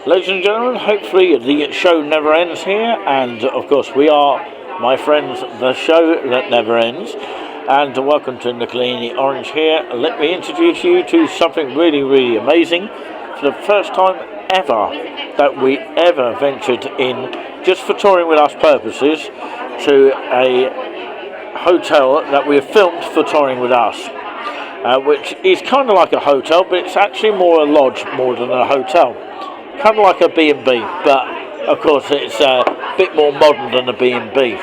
Ladies and gentlemen, hopefully the show never ends here, and of course we are, my friends, the show that never ends. And welcome to Nicolini Orange here. Let me introduce you to something really, really amazing. For the first time ever that we ever ventured in, just for touring with us purposes, to a hotel that we have filmed for touring with us. Which is kind of like a hotel, but it's actually more a lodge more than a hotel. Kind of like a B&B, but of course it's a bit more modern than a B&B.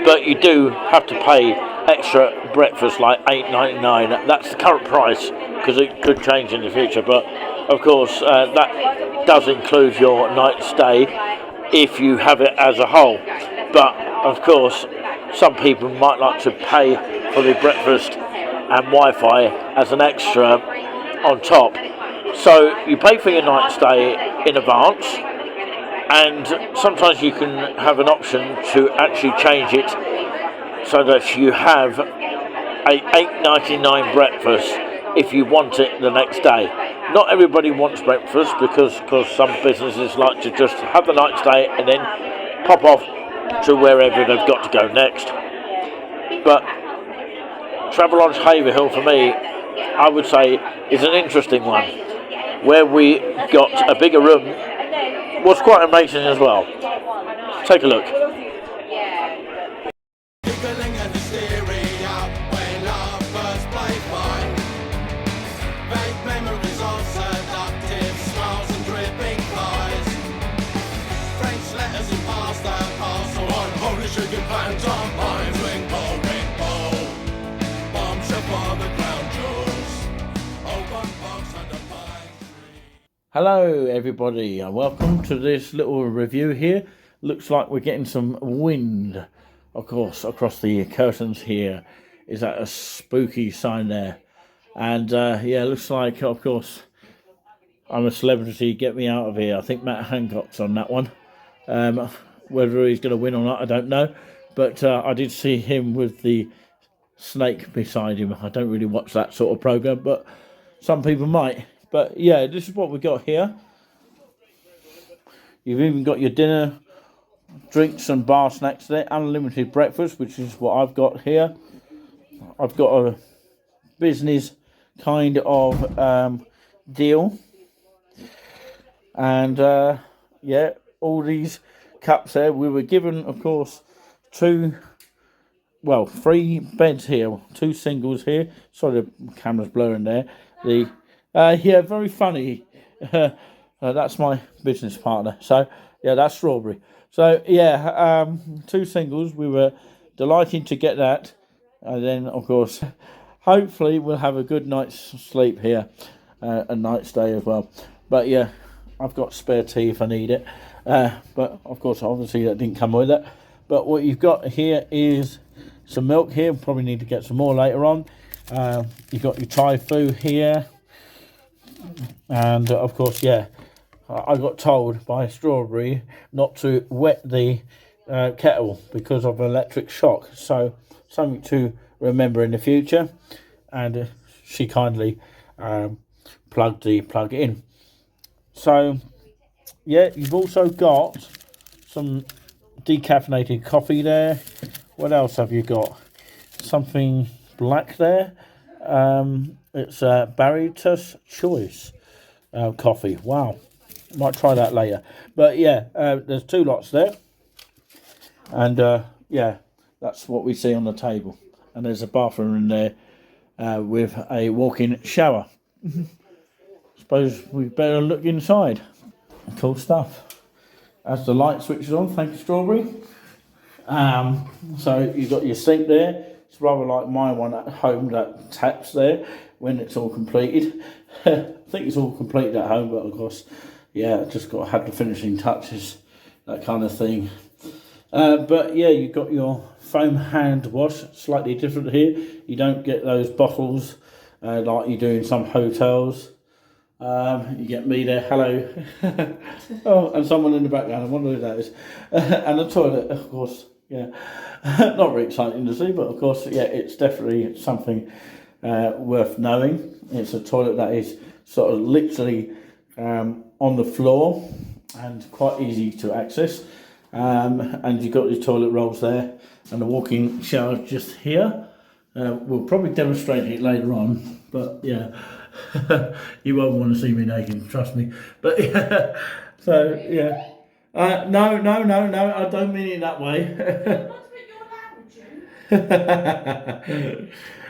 But you do have to pay extra breakfast, like $8.99. That's the current price, because it could change in the future. But of course that does include your night stay if you have it as a whole. But of course some people might like to pay for the breakfast and Wi-Fi as an extra on top. So you pay for your night stay in advance, and sometimes you can have an option to actually change it so that you have a $8.99 breakfast if you want it the next day. Not everybody wants breakfast because some businesses like to just have the night stay and then pop off to wherever they've got to go next. But Travelodge Haverhill, for me, I would say, is an interesting one. Where we got a bigger room was quite amazing as well. Take a look. Hello everybody and welcome to this little review here. Looks like we're getting some wind, of course, across the curtains here. Is that a spooky sign there? And yeah, looks like, of course, I'm a celebrity, get me out of here. I think Matt Hancock's on that one. Whether he's going to win or not, I don't know. But I did see him with the snake beside him. I don't really watch that sort of program, but some people might. But yeah, this is what we got here. You've even got your dinner, drinks and bar snacks there. Unlimited breakfast, which is what I've got here. I've got a business kind of deal. And yeah, all these cups there. We were given, of course, 3 beds here. 2 singles here. Sorry, the camera's blurring there. Yeah, very funny. That's my business partner. So, yeah, that's Strawberry. So, yeah, 2 singles. We were delighted to get that. And then, of course, hopefully we'll have a good night's sleep here. A night stay as well. But, yeah, I've got spare tea if I need it. But, of course, obviously that didn't come with it. But what you've got here is some milk here. Probably need to get some more later on. You've got your Thai food here. And of course, yeah, I got told by Strawberry not to wet the kettle because of electric shock. So something to remember in the future. And she kindly plugged the plug in. So yeah, you've also got some decaffeinated coffee there. What else have you got? Something black there. It's Barritas Choice coffee. Wow, might try that later. But yeah, there's 2 lots there, and yeah, that's what we see on the table. And there's a bathroom in there with a walk-in shower. Suppose we better look inside. Cool stuff. As the light switches on, thank you, Strawberry. So you've got your sink there. It's rather like my one at home that taps there when it's all completed. I think it's all completed at home, but of course, yeah, just got to have the finishing touches, that kind of thing. But yeah, you've got your foam hand wash, slightly different here. You don't get those bottles like you do in some hotels. You get me there, hello. Oh, and someone in the background, I wonder who that is. And the toilet, of course, yeah. Not very exciting to see, but of course, yeah, it's definitely something worth knowing. It's a toilet that is sort of literally on the floor and quite easy to access. And you've got your toilet rolls there and the walk-in shower just here. We'll probably demonstrate it later on, but yeah, you won't want to see me naked, trust me. But yeah, so yeah. No, I don't mean it that way.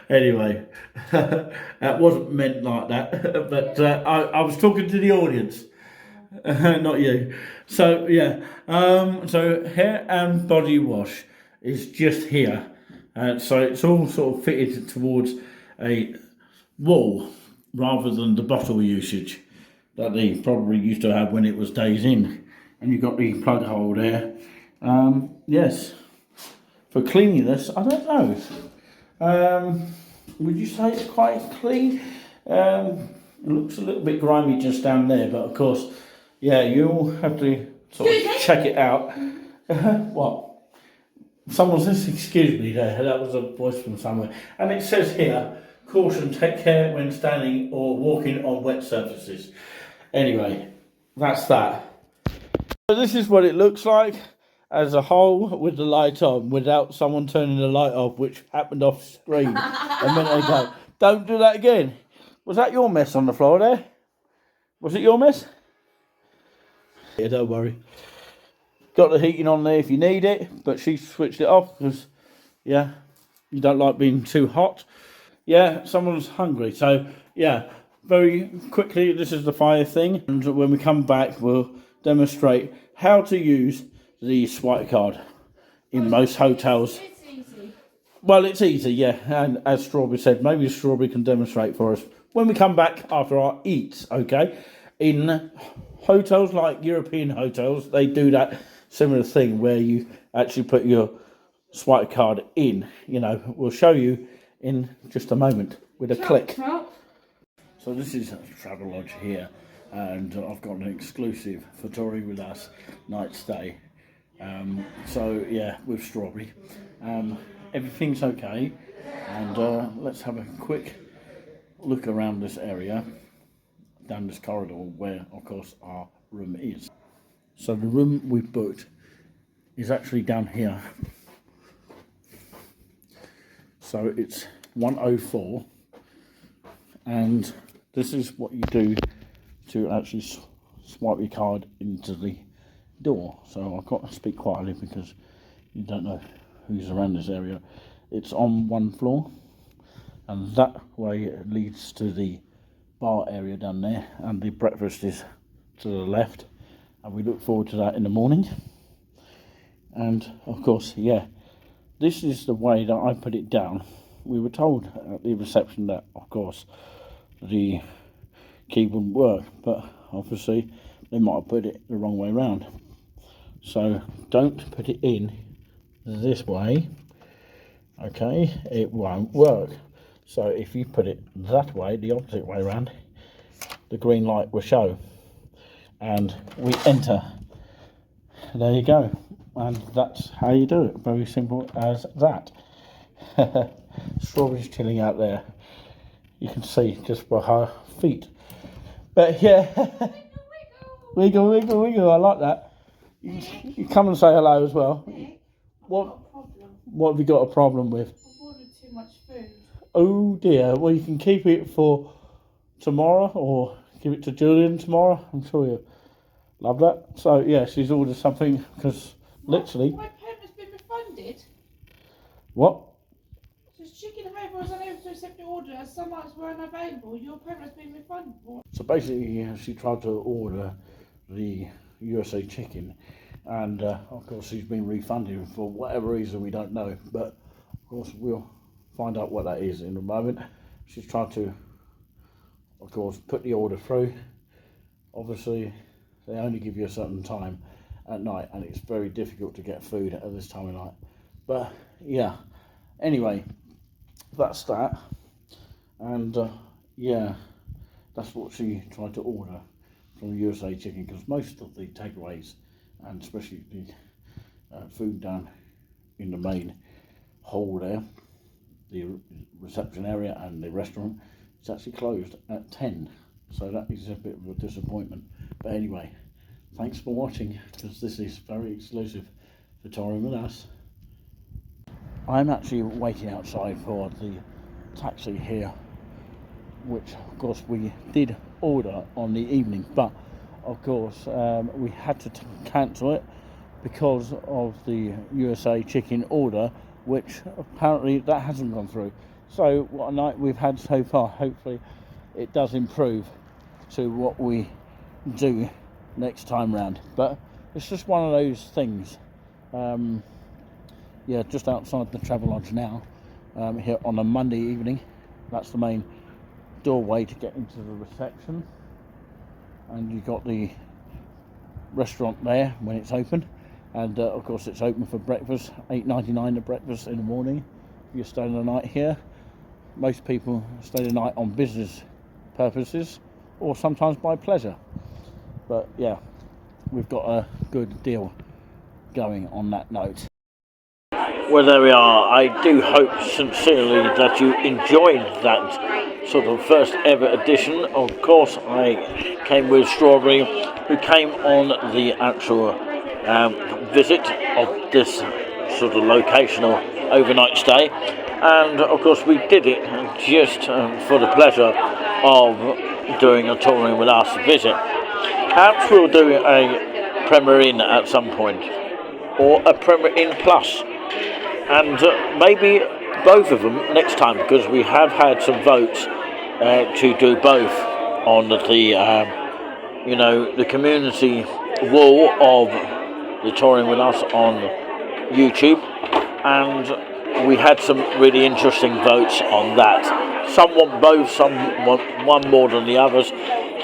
Anyway, that wasn't meant like that, but I was talking to the audience, not you. So yeah, so hair and body wash is just here. So it's all sort of fitted towards a wall rather than the bottle usage that they probably used to have when it was days in. And you've got the plug hole there. Yes, for cleanliness, I don't know. Would you say it's quite clean? It looks a little bit grimy just down there, but of course, yeah, you'll have to sort of check it out. What? Someone says, excuse me there, that was a voice from somewhere. And it says here, caution, take care when standing or walking on wet surfaces. Anyway, that's that. So this is what it looks like as a whole with the light on, without someone turning the light off, which happened off screen a minute ago. Don't do that again. Was that your mess on the floor there? Was it your mess? Yeah, don't worry. Got the heating on there if you need it, but she switched it off because, yeah, you don't like being too hot. Yeah, someone's hungry. So, yeah, very quickly, this is the fire thing. And when we come back, we'll demonstrate how to use the swipe card in most hotels. It's easy. Well, it's easy, yeah. And as Strawberry said, maybe Strawberry can demonstrate for us when we come back after our eats, okay? In hotels like European hotels, they do that similar thing where you actually put your swipe card in. You know, we'll show you in just a moment with a click. So this is Travelodge here, and I've got an exclusive for Tori with us night stay. So yeah, with Strawberry, everything's okay, and let's have a quick look around this area, down this corridor where of course our room is. So the room we've booked is actually down here. So it's 104, and this is what you do to actually swipe your card into the door. So I've got to speak quietly because you don't know who's around this area. It's on one floor, and that way it leads to the bar area down there, and the breakfast is to the left, and we look forward to that in the morning. And of course, yeah, this is the way that I put it down. We were told at the reception that of course the key wouldn't work, but obviously they might have put it the wrong way around. So don't put it in this way, okay? It won't work. So if you put it that way, the opposite way around, the green light will show, and we enter. There you go, and that's how you do it. Very simple as that. Strawberry's chilling out there. You can see just by her feet. But yeah, wiggle, wiggle, wiggle. I like that. You come and say hello as well. What have you got a problem with? I've ordered too much food. Oh dear. Well, you can keep it for tomorrow, or give it to Julian tomorrow. I'm sure you'll love that. So yeah, she's ordered something because literally. My payment's been refunded. What? Chicken however was unable to accept the order as some items were unavailable. Your payment has been refunded. So basically, she tried to order the USA chicken, and of course she's been refunded for whatever reason we don't know. But of course we'll find out what that is in a moment. She's tried to, of course, put the order through. Obviously, they only give you a certain time at night, and it's very difficult to get food at this time of night. But yeah, anyway. That's that, and yeah, that's what she tried to order from USA Chicken, because most of the takeaways, and especially the food down in the main hall there, the reception area and the restaurant, it's actually closed at 10. So that is a bit of a disappointment. But anyway, thanks for watching, because this is very exclusive for Touring With Us. I'm actually waiting outside for the taxi here, which of course we did order on the evening, but of course we had to cancel it because of the USA chicken order, which apparently that hasn't gone through. So what a night we've had so far. Hopefully it does improve to what we do next time round, but it's just one of those things. Yeah, just outside the Travelodge now, here on a Monday evening. That's the main doorway to get into the reception, and you've got the restaurant there when it's open, and of course it's open for breakfast, $8.99 at breakfast in the morning if you're staying the night here. Most people stay the night on business purposes or sometimes by pleasure, but yeah, we've got a good deal going on that note. Well, there we are. I do hope sincerely that you enjoyed that sort of first ever edition. Of course, I came with Strawberry, who came on the actual visit of this sort of locational overnight stay. And of course, we did it just for the pleasure of doing a Touring With Us visit. Perhaps we'll do a Premier Inn at some point, or a Premier Inn Plus. And maybe both of them next time, because we have had some votes to do both on the the community wall of the Touring With Us on YouTube, and we had some really interesting votes on that. Some want both, some want one more than the others.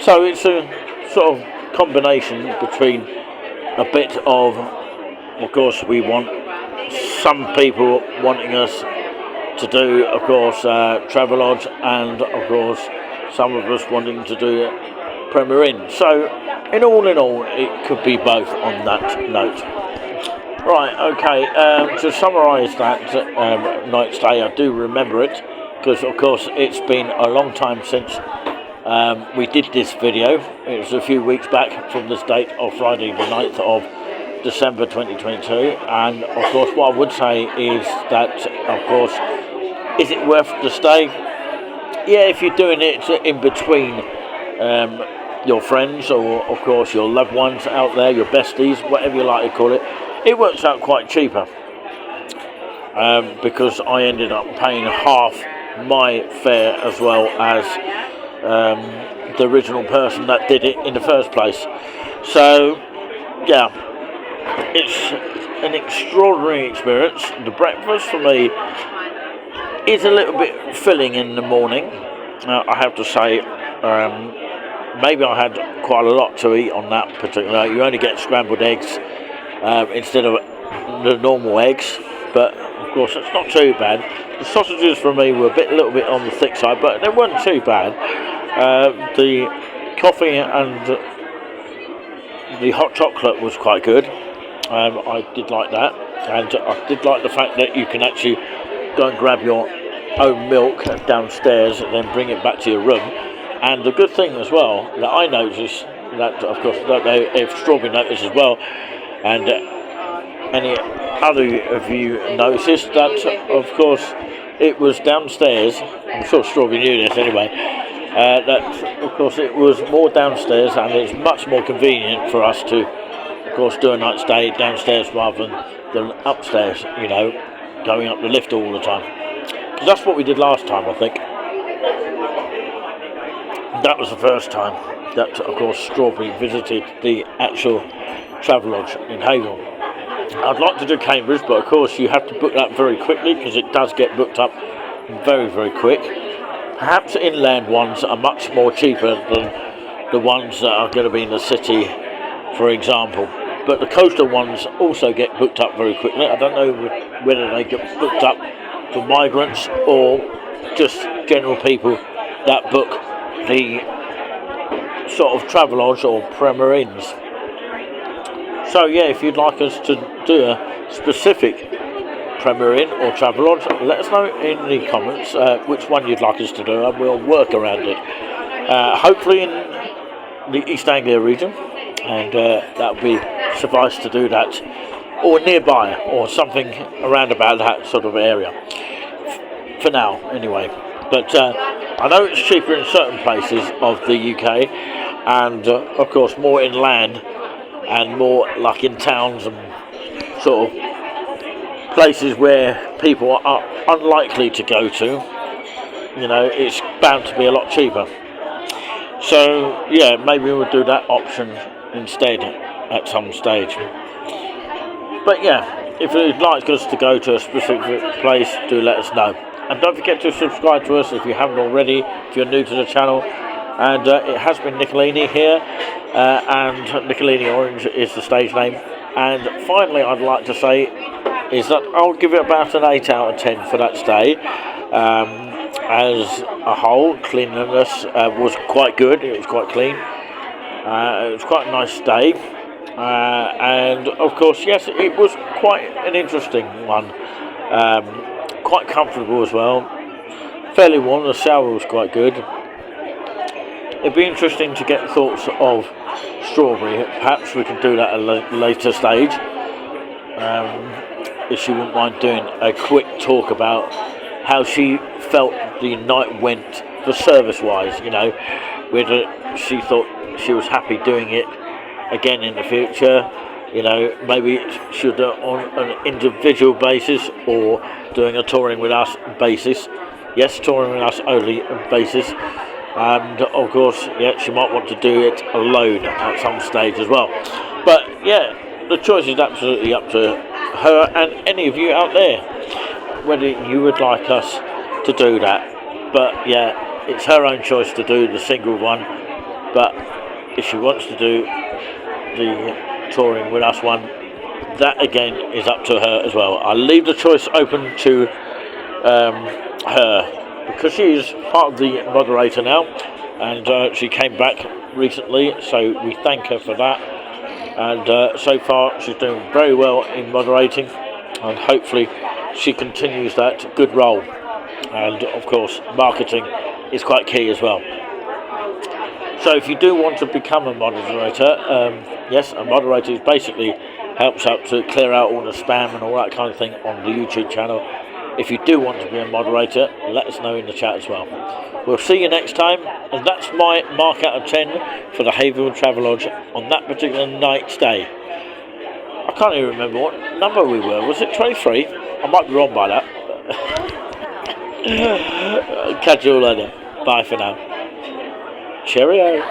So it's a sort of combination between a bit of course, we want some people wanting us to do, of course, Travelodge, and of course some of us wanting to do Premier Inn. So in all, it could be both on that note. Right, okay, to summarise that night stay, I do remember it, because of course it's been a long time since we did this video. It was a few weeks back from this date of Friday the 9th of December 2022, and of course what I would say is that, of course, is it worth the stay? Yeah, if you're doing it in between your friends, or of course your loved ones out there, your besties, whatever you like to call it, it works out quite cheaper, because I ended up paying half my fare as well as the original person that did it in the first place. So yeah, it's an extraordinary experience. The breakfast for me is a little bit filling in the morning. I have to say, maybe I had quite a lot to eat on that particular night. You only get scrambled eggs instead of the normal eggs, but of course it's not too bad. The sausages for me were a little bit on the thick side, but they weren't too bad. The coffee and the hot chocolate was quite good. I did like that, and I did like the fact that you can actually go and grab your own milk downstairs and then bring it back to your room. And the good thing as well that I noticed, that of course I don't know if Strawberry noticed as well, and any other of you noticed, that of course it was downstairs. I'm sure Strawberry knew this anyway. That of course it was more downstairs, and it's much more convenient for us to, of course, do a night stay downstairs rather than upstairs, you know, going up the lift all the time. Because that's what we did last time, I think. That was the first time that, of course, Strawberry visited the actual Travelodge in Haverhill. I'd like to do Cambridge, but of course you have to book that very quickly, because it does get booked up very, very quick. Perhaps inland ones are much more cheaper than the ones that are going to be in the city, for example. But the coastal ones also get booked up very quickly. I don't know whether they get booked up for migrants or just general people that book the sort of Travelodge or Premier Inns. So yeah, if you'd like us to do a specific Premier Inn or Travelodge, let us know in the comments which one you'd like us to do, and we'll work around it. hopefully in the East Anglia region, and that would be suffice to do that, or nearby, or something around about that sort of area. For now, anyway. But I know it's cheaper in certain places of the UK, and of course more inland and more like in towns and sort of places where people are unlikely to go to. You know, it's bound to be a lot cheaper. So yeah, maybe we'll do that option instead at some stage. But yeah, if you'd like us to go to a specific place, do let us know. And don't forget to subscribe to us if you haven't already, if you're new to the channel. And it has been Nicolini here, and Nicolini Orange is the stage name. And finally, I'd like to say is that I'll give it about an 8 out of 10 for that stay. As a whole, cleanliness was quite good. It was quite clean. It was quite a nice stay. And of course, yes, it was quite an interesting one. Quite comfortable as well. Fairly warm. The shower was quite good. It'd be interesting to get thoughts of Strawberry. Perhaps we can do that at a later stage. If she wouldn't mind doing a quick talk about how she felt the night went for service-wise. You know, whether she thought she was happy doing it again in the future. You know, maybe should do it on an individual basis or doing a touring with us basis. Yes, touring with us only basis. And of course, yeah, she might want to do it alone at some stage as well. But yeah, the choice is absolutely up to her and any of you out there, whether you would like us to do that. But yeah, it's her own choice to do the single one. But if she wants to do the touring with us one, that again is up to her as well. I'll leave the choice open to her, because she is part of the moderator now, and she came back recently, so we thank her for that. And so far she's doing very well in moderating, and hopefully she continues that good role. And of course marketing is quite key as well. So if you do want to become a moderator, yes, a moderator basically helps out to clear out all the spam and all that kind of thing on the YouTube channel. If you do want to be a moderator, let us know in the chat as well. We'll see you next time, and that's my mark out of 10 for the This Travelodge on that particular night stay. I can't even remember what number we were. Was it 23? I might be wrong by that. Catch you all later. Bye for now. Cheerio.